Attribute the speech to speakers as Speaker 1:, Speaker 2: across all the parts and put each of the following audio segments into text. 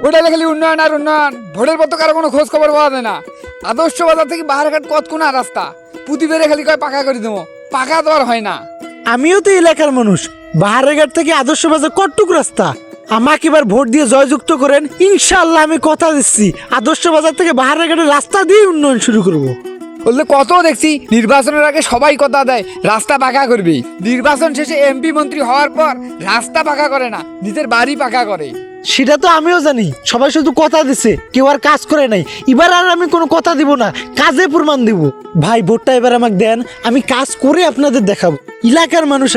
Speaker 1: ভোটে খালি উন্নয়ন আর উন্নয়ন, ভোটের পর তো কারো কোনো খোঁজ খবর পাওয়া যায় না। আদর্শ বাজার থেকে বাহারঘাট কতক্ষণ রাস্তা, পুঁতি বেড়ে খালি কয় পাকা করে দেবো, পাকা তো আর হয় না।
Speaker 2: আমিও তো এলাকার মানুষ, বাহারঘাট থেকে আদর্শ বাজার কতটুকু রাস্তা। আমাকে এবার ভোট দিয়ে জয়যুক্ত করেন, ইনশাআল্লাহ আমি কথা দিচ্ছি আদর্শ বাজার থেকে বাহারঘাটের রাস্তা দিয়ে উন্নয়ন শুরু করব।
Speaker 1: বললে কত দেখছি নির্বাচনের আগে সবাই কথা দেয় রাস্তা পাকা করবি, নির্বাচন শেষে এমপি মন্ত্রী হওয়ার পর রাস্তা পাকা করে না, নিজের বাড়ি পাকা করে।
Speaker 2: সেটা তো আমিও জানি, সবাই শুধু কথা দিছে, কেউ আর কাজ করে নাই। এবার আর আমি কোনো কথা দিব না, কাজে প্রমাণ দিব। ভাই ভোটটা এবার আমাকে দেন, আমি কাজ করে আপনাদের দেখাবো। এলাকার মানুষ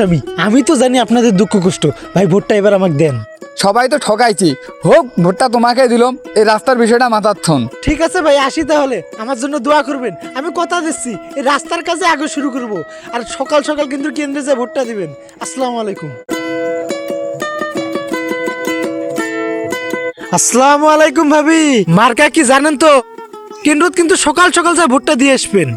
Speaker 2: আমি তো জানি আপনাদের দুঃখ কষ্ট। ভাই ভোটটা এবার আমাকে দেন।
Speaker 1: সবাই তো ঠকাইছি, হোক ভোটটা তোমাকে দিলাম, এই রাস্তার বিষয়টা মাথার থন।
Speaker 2: ঠিক আছে ভাই, আসি তাহলে, আমার জন্য দোয়া করবেন। আমি কথা দিচ্ছি এই রাস্তার কাজে আগে শুরু করব, আর সকাল সকাল কিন্তু কেন্দ্রে যা ভোটটা দিবেন। আসসালামু আলাইকুম। আসসালামু আলাইকুম ভাবি। মার্কা কি জানেন তো? কেন্দ্রত কিন্তু সকাল সকাল যা ভোটটা দিয়ে আসবেন।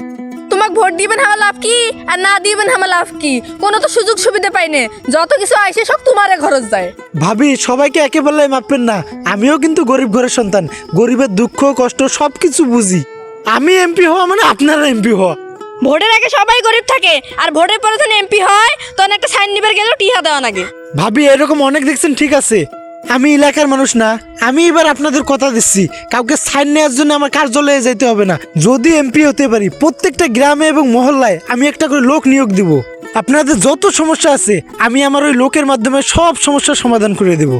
Speaker 3: তোমাক ভোট দিবেন আমার লাভ কি, আর না দিবেন আমার লাভ কি? কোনো তো সুযোগ সুবিধা পাইনে, যত কিছু আইসে সব তোমারে খরচ যায়।
Speaker 2: ভাবি সবাইকে একে বললে মাপবেন না, আমিও কিন্তু গরিব ঘরের সন্তান, গরিবের দুঃখ কষ্ট সবকিছু বুঝি। আমি এমপি হওয়া মানে আপনারা এমপি হওয়া।
Speaker 3: ভোটের আগে সবাই গরিব থাকে, আর ভোটের পরে যখন এমপি হয় তখন একটা সাইন নিবার গেলেও টিহা দেওয়া লাগে।
Speaker 2: ভাবি এরকম অনেক দেখছেন, ঠিক আছে আমি এলাকার মানুষ না, আমি এবার আপনাদের কথা দিচ্ছি, কাউকে সাইন নেওয়ার জন্য আমার কার্যালয়ে যেতে হবে না। যদি এমপি হতে পারি প্রত্যেকটা গ্রামে এবং মহল্লায় আমি একটা করে লোক নিয়োগ দিব। আপনাদের যত সমস্যা আছে আমি আমার ওই লোকের মাধ্যমে সব সমস্যার সমাধান করে দেব।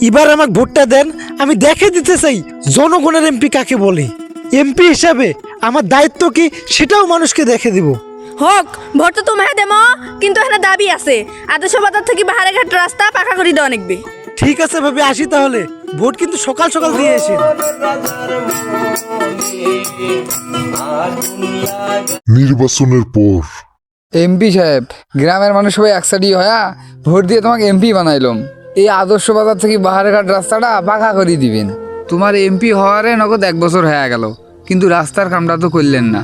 Speaker 2: এবার আমাকে ভোটটা দেন, আমি দেখে দিতে চাই জনগণের এমপি কাকে বলে। এমপি হিসাবে আমার দায়িত্ব কি সেটাও মানুষকে দেখে দিব।
Speaker 3: হোক ভোট তো তোমায় দেবো, কিন্তু এখানে দাবি আছে আদর্শ বাজার থেকে বাহারঘাট রাস্তা পাকা করে দেওয়া লাগবে।
Speaker 2: ঠিক আছে ভাবি, আসি তাহলে, ভোট কিন্তু সকাল সকাল দিয়ে এসে।
Speaker 4: নির্বাচনের পর
Speaker 1: এমপি সাহেব, গ্রামের মানুষ সবাই একসাথে হয়া ভোট দিয়ে তোমাকে এমপি বানাইলাম। এই আদর্শ বাজার থেকে বাহারঘাট রাস্তাটা পাকা করে দিবেন। তোমার এমপি হওয়ারে নগদ 1 বছর হয়ে গেল, কিন্তু রাস্তার কামটা তো করলেন না।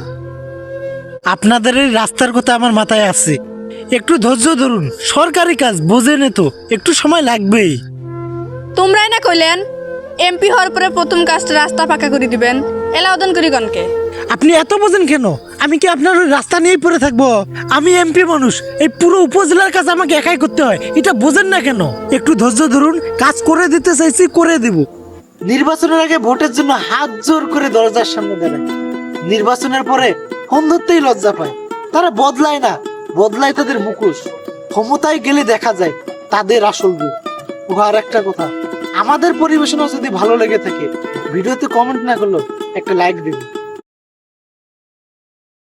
Speaker 2: আপনাদের এই রাস্তার কথা আমার মাথায় আছে, একটু ধৈর্য ধরুন, সরকারি কাজ বোঝেন তো, একটু সময় লাগবেই।
Speaker 3: তোমরাই না কইলেন এমপি হওয়ার পরে প্রথম কাজটা রাস্তা পাকা করে দিবেন, এলাউদন করি কনকে?
Speaker 2: আপনি এত বোঝেন কেন? আমি কি আপনার ওই রাস্তা নিয়েই পড়ে থাকবো? আমি এমপি মানুষ, এই পুরো উপজেলার কাজ আমাকে একাই করতে হয়, এটা বোঝেন না কেন? একটু ধৈর্য ধরুন, কাজ করে দিতে চাইছি, করে দেব। নির্বাচনের আগে ভোটের জন্য হাত জোর করে দরজার সামনে দাঁড়ায়, নির্বাচনের পরে ফোন ধরতেই লজ্জা পায়। তারা বদলায় না, বদলায় তাদের মুখোশ। ক্ষমতায় গেলে দেখা যায় তাদের আসল রূপ। ও আর একটা কথা, আমাদের পরিবেশনা যদি ভালো লেগে থাকে ভিডিওতে কমেন্ট না করলেও একটা লাইক দিন।